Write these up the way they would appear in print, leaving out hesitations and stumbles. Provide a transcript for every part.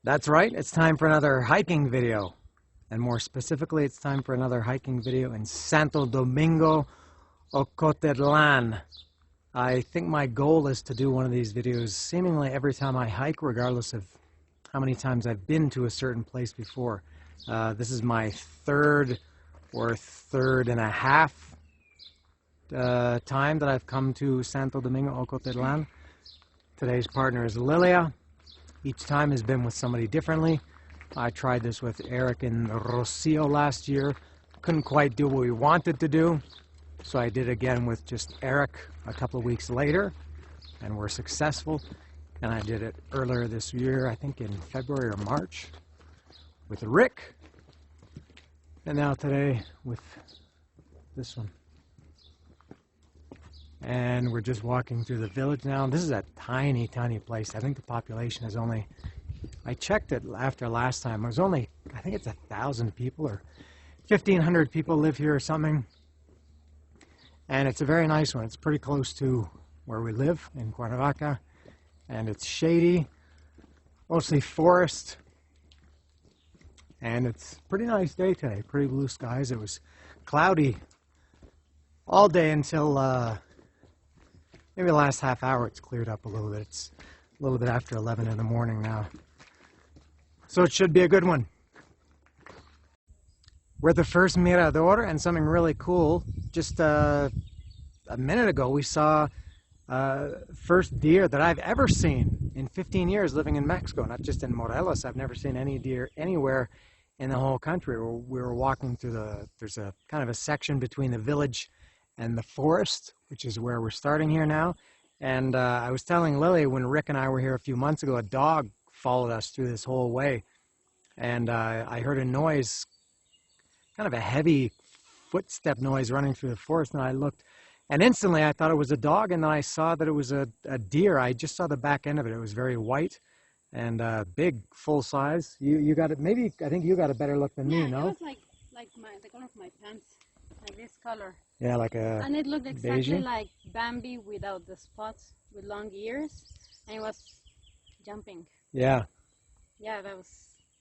That's right, it's time for another hiking video. And more specifically, it's time for another hiking video in Santo Domingo Ocotitlan. I think my goal is to do one of these videos seemingly every time I hike, regardless of how many times I've been to a certain place before. This is my third and a half time that I've come to Santo Domingo Ocotitlan. Today's partner is Lilia. Each time has been with somebody differently. I tried this with Eric and Rocio last year. Couldn't quite do what we wanted to do, so I did again with just Eric a couple of weeks later, and we're successful. And I did it earlier this year, I think in February or March, with Rick. And now today with this one. And we're just walking through the village now. This is a tiny, tiny place. I think the population is only, I checked it after last time, it was only, I think it's 1,000 people or 1,500 people live here or something. And it's a very nice one. It's pretty close to where we live in Cuernavaca. And it's shady, mostly forest. And it's a pretty nice day today, pretty blue skies. It was cloudy all day until maybe the last half hour. It's cleared up a little bit. It's a little bit after 11 in the morning now. So it should be a good one. We're at the first mirador, and something really cool. Just a minute ago we saw first deer that I've ever seen in 15 years living in Mexico, not just in Morelos. I've never seen any deer anywhere in the whole country. We were walking through there's a kind of a section between the village and the forest, which is where we're starting here now. And I was telling Lily, when Rick and I were here a few months ago, a dog followed us through this whole way. And I heard a noise, kind of a heavy footstep noise running through the forest, and I looked, and instantly I thought it was a dog, and then I saw that it was a deer. I just saw the back end of it. It was very white and big, full size. You got it, maybe, I think you got a better look than me, no? It was like the color of my pants, like this color. Yeah, like a And it looked exactly beigey? like Bambi without the spots, with long ears, and it was jumping. Yeah. Yeah,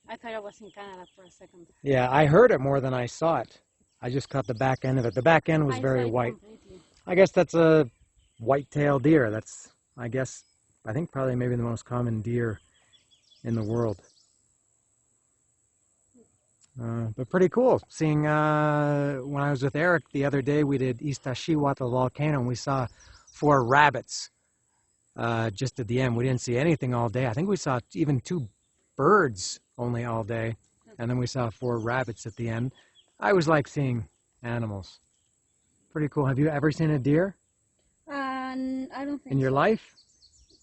I thought I was in Canada for a second. Yeah, I heard it more than I saw it. I just caught the back end of it. The back end was very white. Completely. I guess that's a white-tailed deer. That's, I think probably maybe the most common deer in the world. But pretty cool. Seeing, when I was with Eric the other day, we did Iztaccíhuatl volcano, and we saw 4 rabbits just at the end. We didn't see anything all day. I think we saw even 2 birds only all day, and then we saw 4 rabbits at the end. I always like seeing animals. Pretty cool. Have you ever seen a deer? I don't think in your life?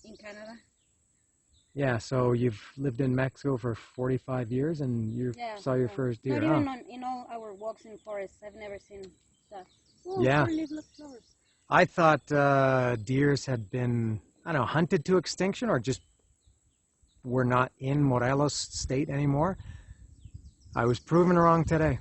In Canada. Yeah, so you've lived in Mexico for 45 years and you saw your first deer. Not even in all our walks in forests, I've never seen that. Oh, yeah. Little flowers. I thought deers had been, I don't know, hunted to extinction or just were not in Morelos state anymore. I was proven wrong today.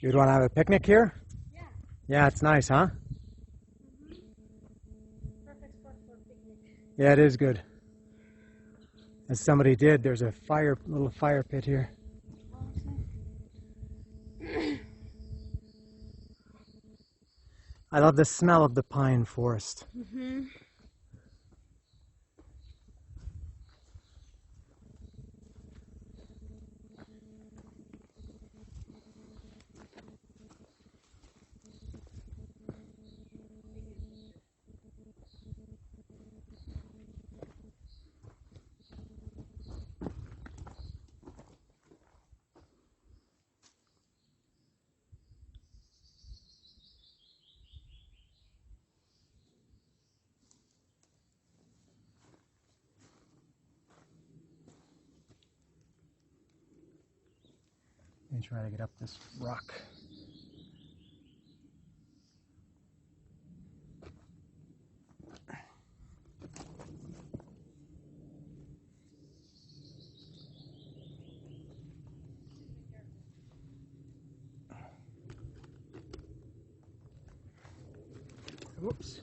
You'd want to have a picnic here? Yeah. Yeah, it's nice, huh? Perfect spot for picnic. Yeah, it is good. As somebody did, there's a little fire pit here. I love the smell of the pine forest. Mm-hmm. Let me try to get up this rock. Whoops.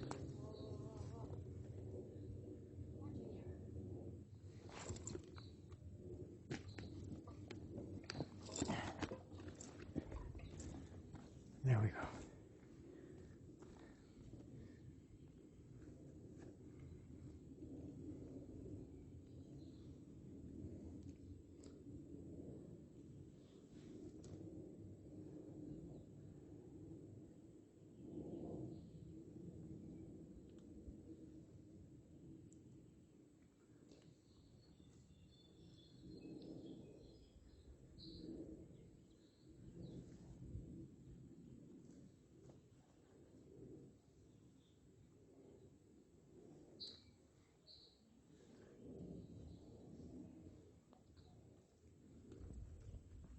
There we go.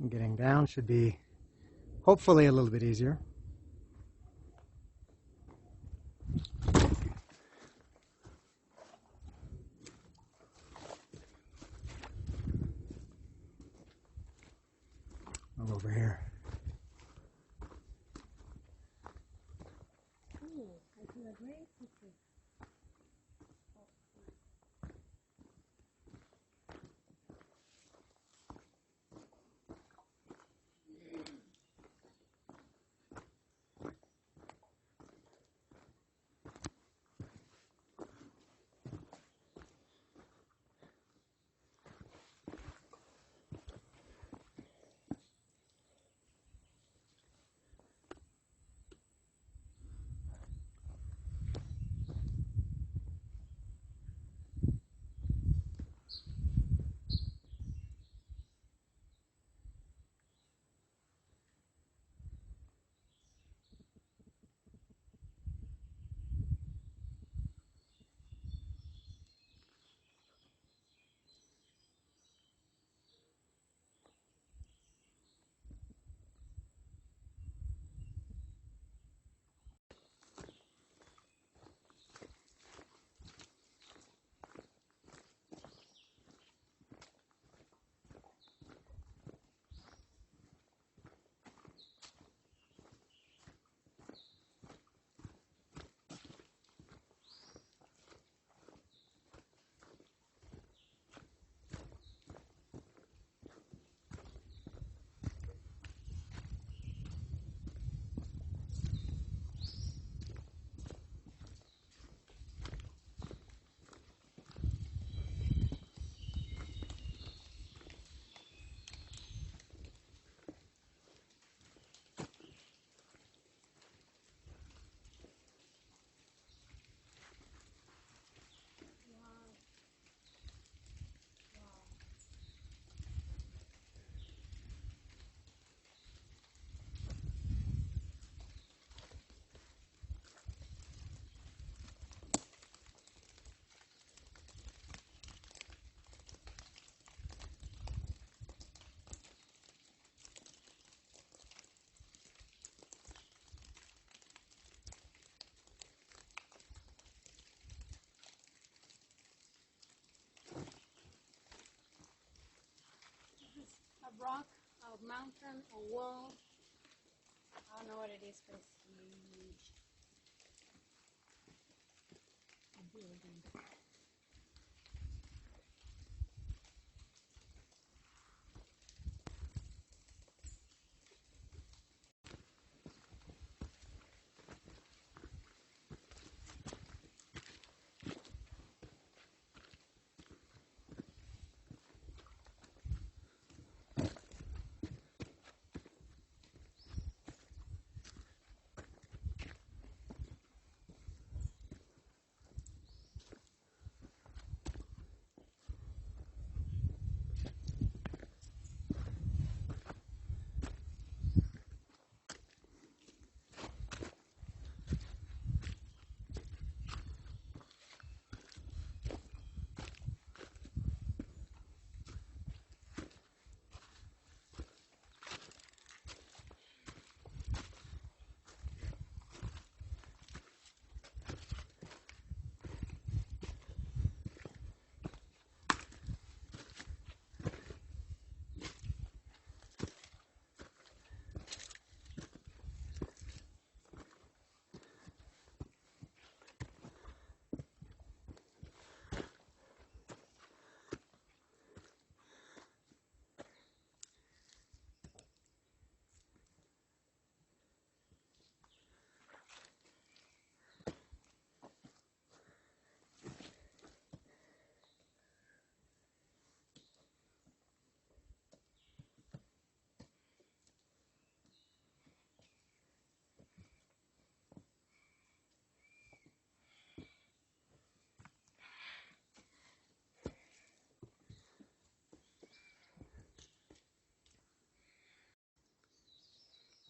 Getting down should be hopefully a little bit easier. I'll go over here. Ooh, I see a great picture. A rock, a mountain, a wall. I don't know what it is, but it's huge. A building.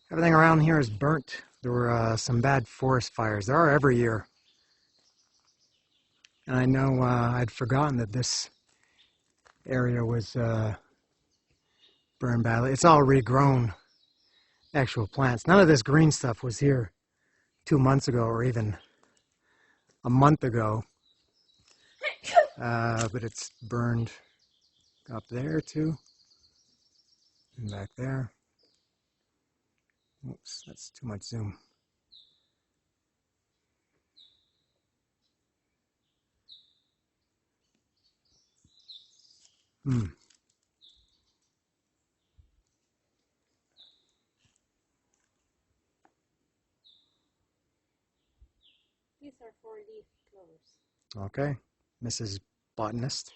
Everything around here is burnt. There were some bad forest fires. There are every year. And I know I'd forgotten that this area was burned badly. It's all regrown actual plants. None of this green stuff was here 2 months ago or even a month ago. But it's burned up there too. And back there. Oops, that's too much zoom. These are 4-leaf clovers. Okay, Mrs. Botanist.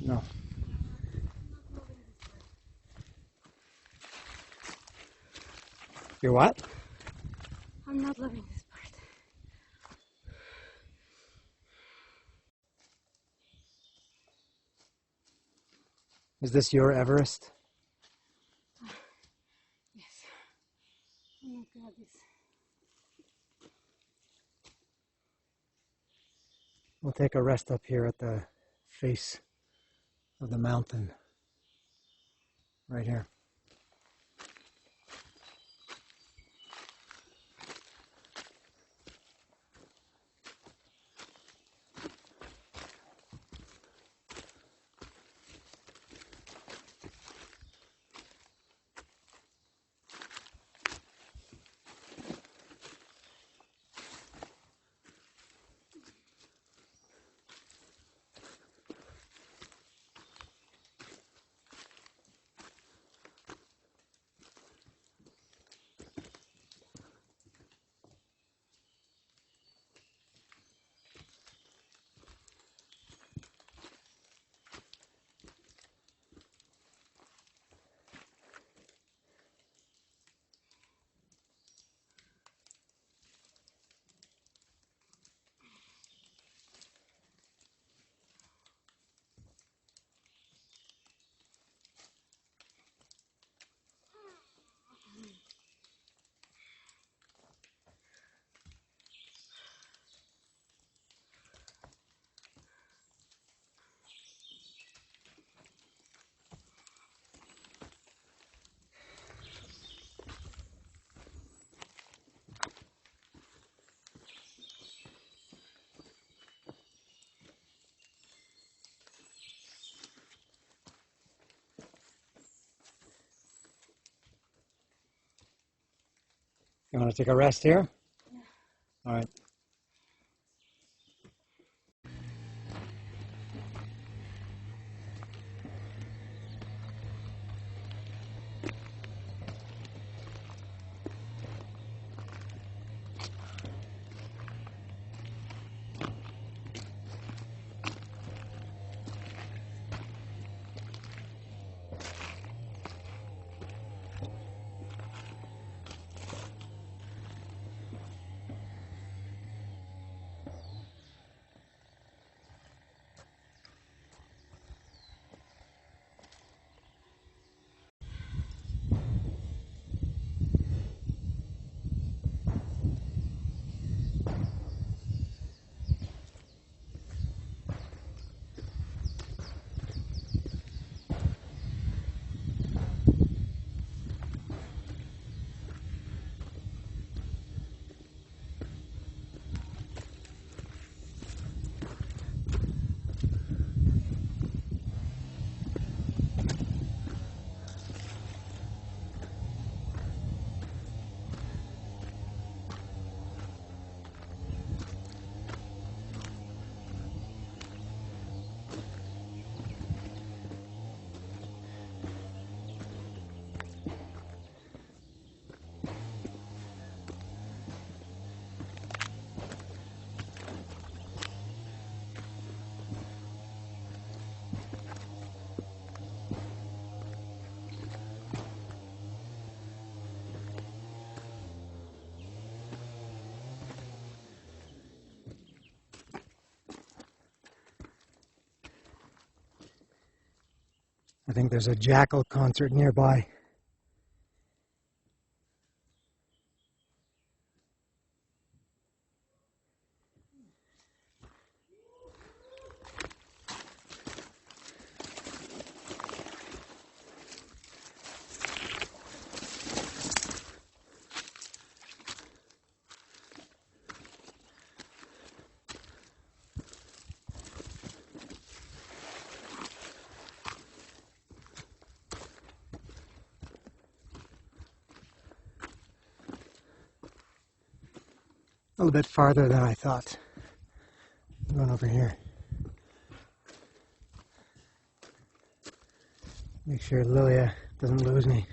No. You're what? I'm not loving this part. Is this your Everest? Yes. Oh my God, this. We'll take a rest up here at the face of the mountain. Right here. You want to take a rest here? Yeah. All right. I think there's a jackal concert nearby. A little bit farther than I thought. I'm going over here. Make sure Lilia doesn't lose me.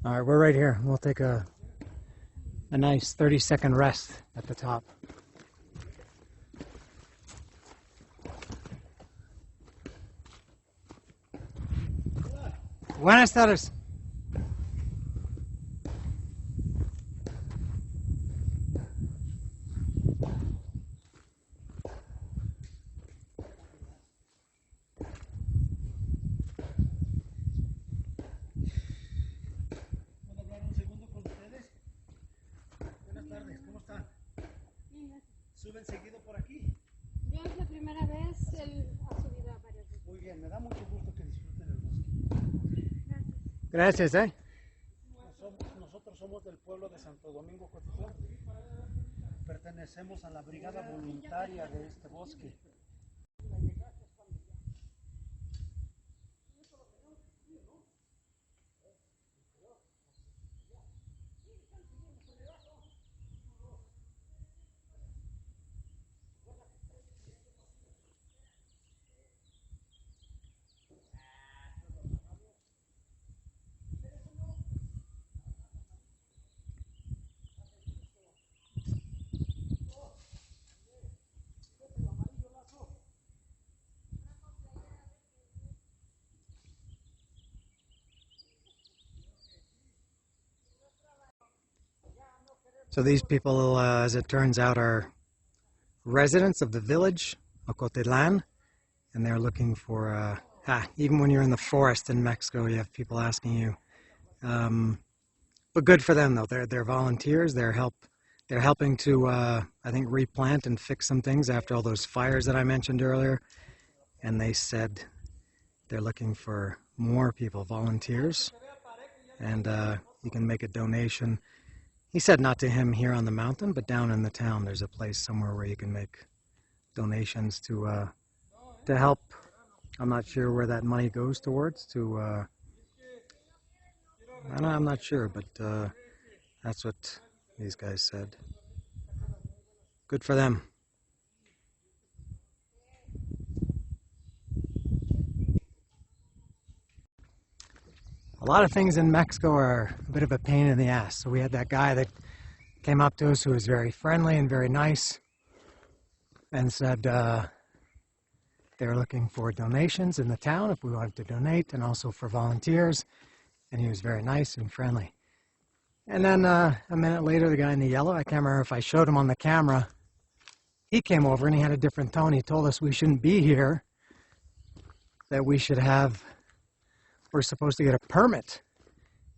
All right, we're right here. We'll take a nice 30-second rest at the top. Buenas tardes. ¿Suben seguido por aquí? Yo es la primera vez, él ha subido a varias veces. Muy bien, me da mucho gusto que disfruten el bosque. Gracias, eh. Nosotros somos del pueblo de Santo Domingo Ocotitlan. Pertenecemos a la brigada voluntaria de este bosque. So these people, as it turns out, are residents of the village, Ocotitlan, and they're looking for, even when you're in the forest in Mexico, you have people asking you. But good for them, though. They're volunteers. They're helping to, I think, replant and fix some things after all those fires that I mentioned earlier. And they said they're looking for more people, volunteers, and you can make a donation. He said not to him here on the mountain, but down in the town there's a place somewhere where you can make donations to help. I'm not sure where that money goes towards. I'm not sure, but that's what these guys said. Good for them. A lot of things in Mexico are a bit of a pain in the ass. So we had that guy that came up to us who was very friendly and very nice and said they were looking for donations in the town if we wanted to donate, and also for volunteers. And he was very nice and friendly. And then a minute later, the guy in the yellow, I can't remember if I showed him on the camera, he came over and he had a different tone. He told us we shouldn't be here, that we're supposed to get a permit.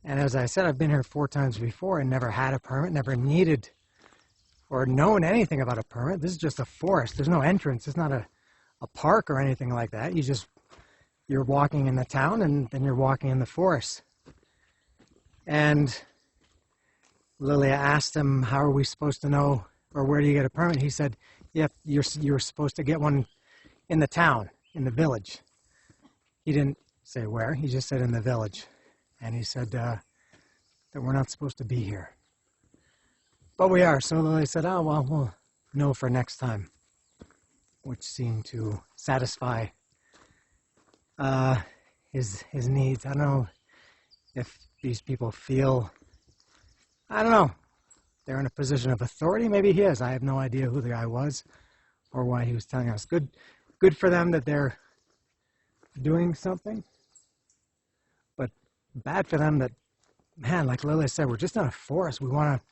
And as I said, I've been here 4 times before and never had a permit, never needed or known anything about a permit. This is just a forest. There's no entrance. It's not a park or anything like that. You're walking in the town and then you're walking in the forest. And Lilia asked him, how are we supposed to know, or where do you get a permit? He said, yep, you're supposed to get one in the town, in the village. He didn't say where, he just said in the village. and he said that we're not supposed to be here. But we are, so Lily said, oh, well, we'll know for next time, which seemed to satisfy his needs. I don't know if these people feel, I don't know, they're in a position of authority. Maybe he is. I have no idea who the guy was or why he was telling us. Good for them that they're doing something, but bad for them that, man, like Lily said, we're just in a forest. We want to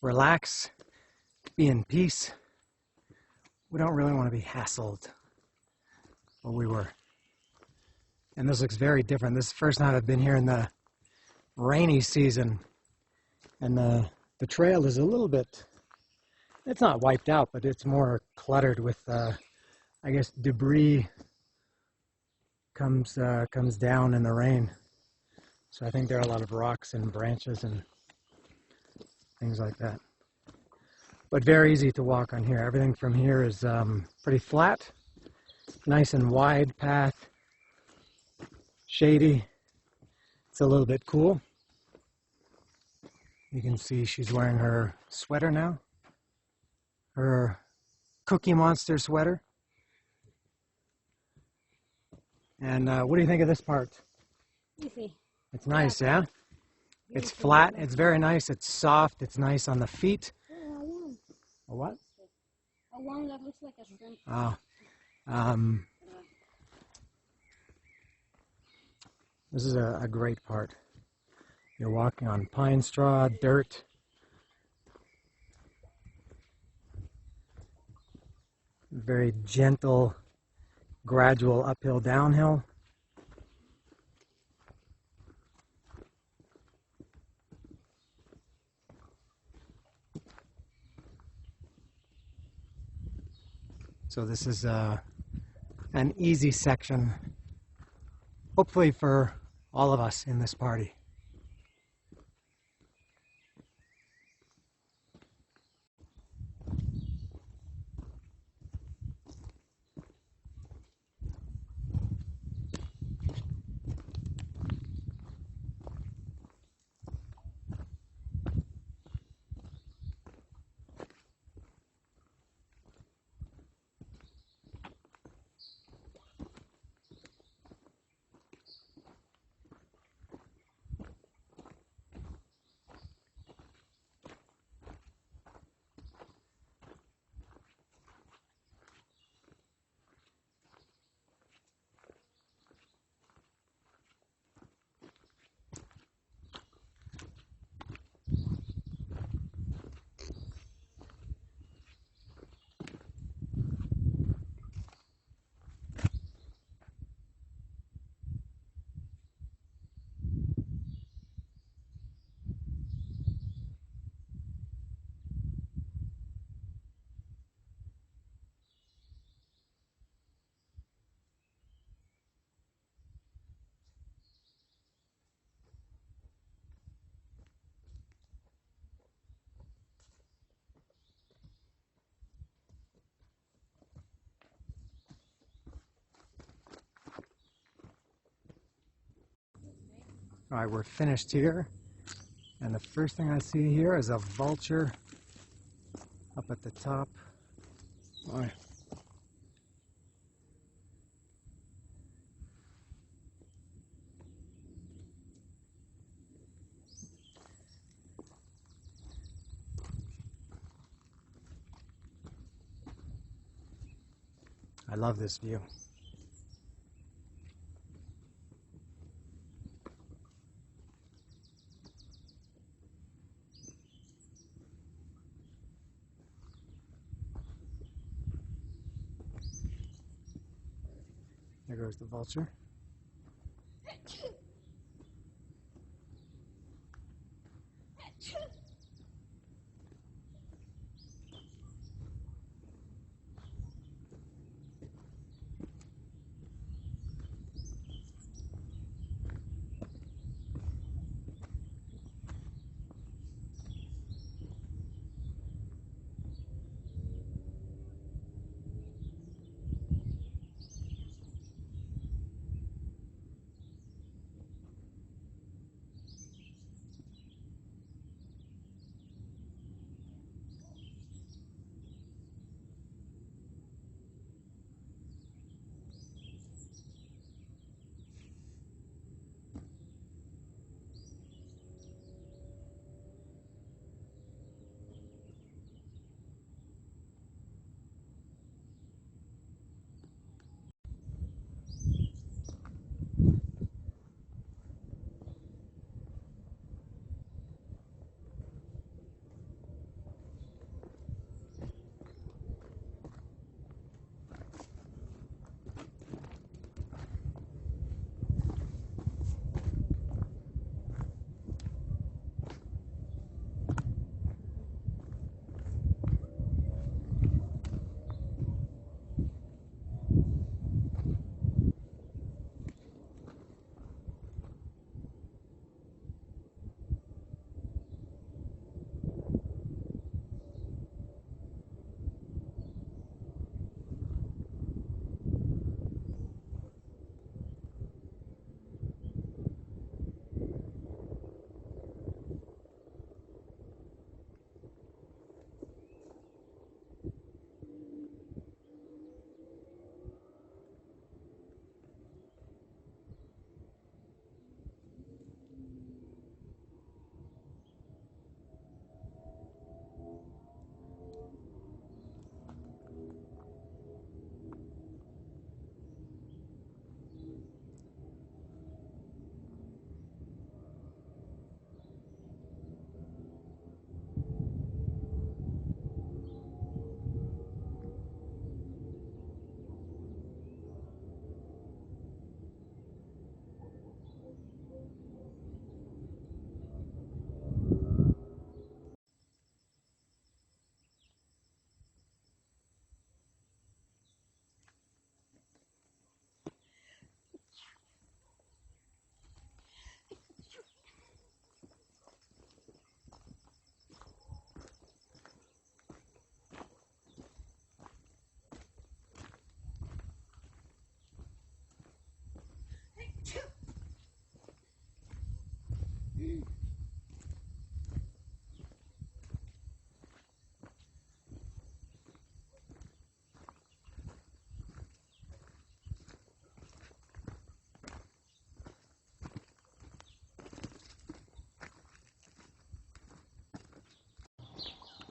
relax, be in peace. We don't really want to be hassled. Well, we were. And this looks very different. This is the first time I've been here in the rainy season, and the trail is a little bit, it's not wiped out, but it's more cluttered with, I guess, debris comes down in the rain. So I think there are a lot of rocks and branches and things like that. But very easy to walk on here. Everything from here is pretty flat, nice and wide path, shady. It's a little bit cool. You can see she's wearing her sweater now, her Cookie Monster sweater. And what do you think of this part? Easy. It's nice, yeah? It's flat, it's very nice, it's soft, it's nice on the feet. A what? A one that looks like a shrimp. Oh. This is a great part. You're walking on pine straw, dirt. Very gentle, gradual uphill, downhill. So this is an easy section, hopefully for all of us in this party. All right, we're finished here. And the first thing I see here is a vulture up at the top. All right. I love this view. There goes the vulture.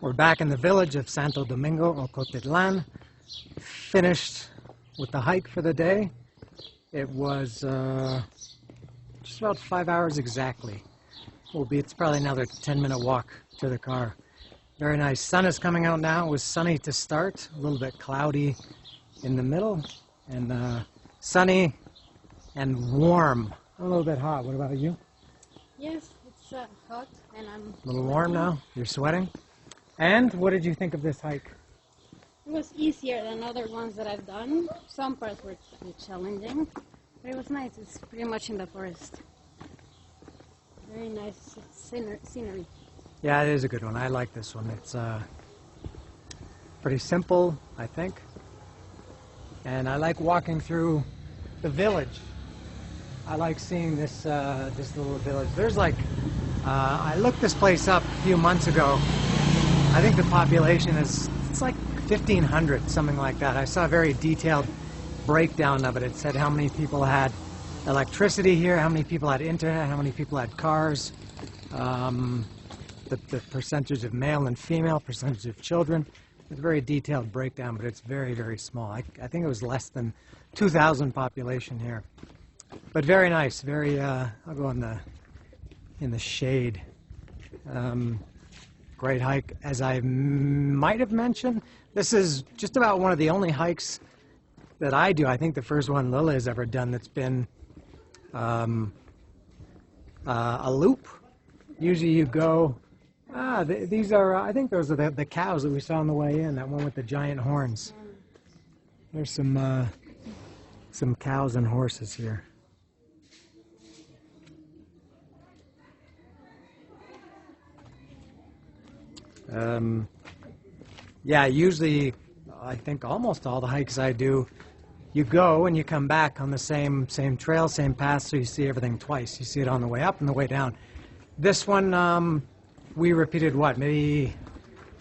We're back in the village of Santo Domingo Ocotitlan. Finished with the hike for the day. It was just about 5 hours exactly. It's probably another 10-minute walk to the car. Very nice. Sun is coming out now. It was sunny to start, a little bit cloudy in the middle, and sunny and warm. A little bit hot. What about you? Yes, it's hot and I'm A little warm now? You're sweating? And what did you think of this hike? It was easier than other ones that I've done. Some parts were challenging, but it was nice. It's pretty much in the forest. Very nice scenery. Yeah, it is a good one. I like this one. It's pretty simple, I think. And I like walking through the village. I like seeing this little village. There's like, I looked this place up a few months ago. I think the population it's like 1,500, something like that. I saw a very detailed breakdown of it. It said how many people had electricity here, how many people had internet, how many people had cars, the percentage of male and female, percentage of children. It's a very detailed breakdown, but it's very, very small. I think it was less than 2,000 population here. But very nice, very, I'll go in the shade. Great hike. As I might have mentioned, this is just about one of the only hikes that I do. I think the first one Lila has ever done that's been a loop. Usually you go, these are, I think those are the cows that we saw on the way in, that one with the giant horns. There's some cows and horses here. Yeah, usually, I think almost all the hikes I do, you go and you come back on the same trail, same path, so you see everything twice. You see it on the way up and the way down. This one, we repeated what, maybe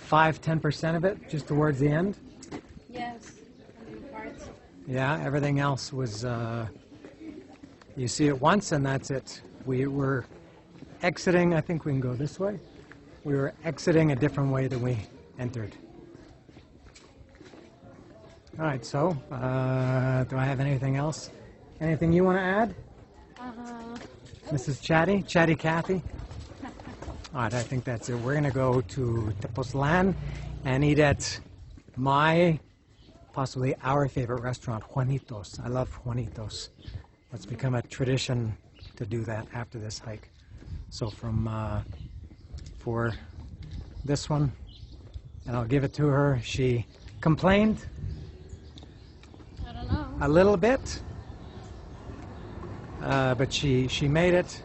5–10% of it, just towards the end? Yes, some parts. Yeah, everything else was, you see it once and that's it. We were exiting, I think we can go this way. We were exiting a different way than we entered. All right, so do I have anything else? Anything you want to add? Mrs. Chatty Cathy? All right, I think that's it. We're going to go to Tepoztlan and eat at possibly our favorite restaurant, Juanitos. I love Juanitos. It's become a tradition to do that after this hike. So for this one, and I'll give it to her. She complained I don't know. a little bit, but she made it.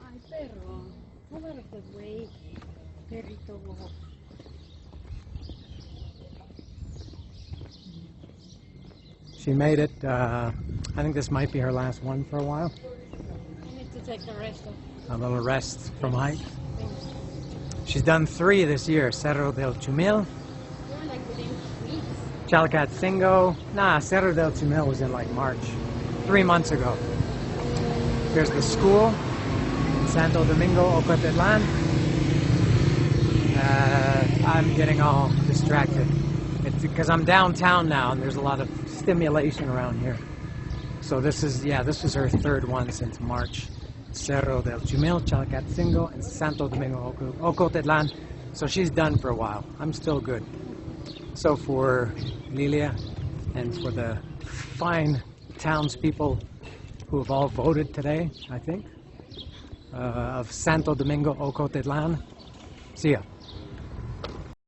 Ay, perro. Move out of the way, perrito. She made it. I think this might be her last one for a while. I need to take the rest of A little rest from hike. things. She's done 3 this year. Cerro del Chumil, We're like within weeks. Chalcatzingo. Nah, Cerro del Chumil was in like March, 3 months ago. Here's the school in Santo Domingo Ocotitlan. I'm getting all distracted. It's because I'm downtown now and there's a lot of stimulation around here. So this was her 3rd one since March. Cerro del Chumil, Chalcatzingo, and Santo Domingo Ocotitlan. So she's done for a while. I'm still good. So for Lilia and for the fine townspeople who have all voted today, I think, of Santo Domingo Ocotitlan, see ya.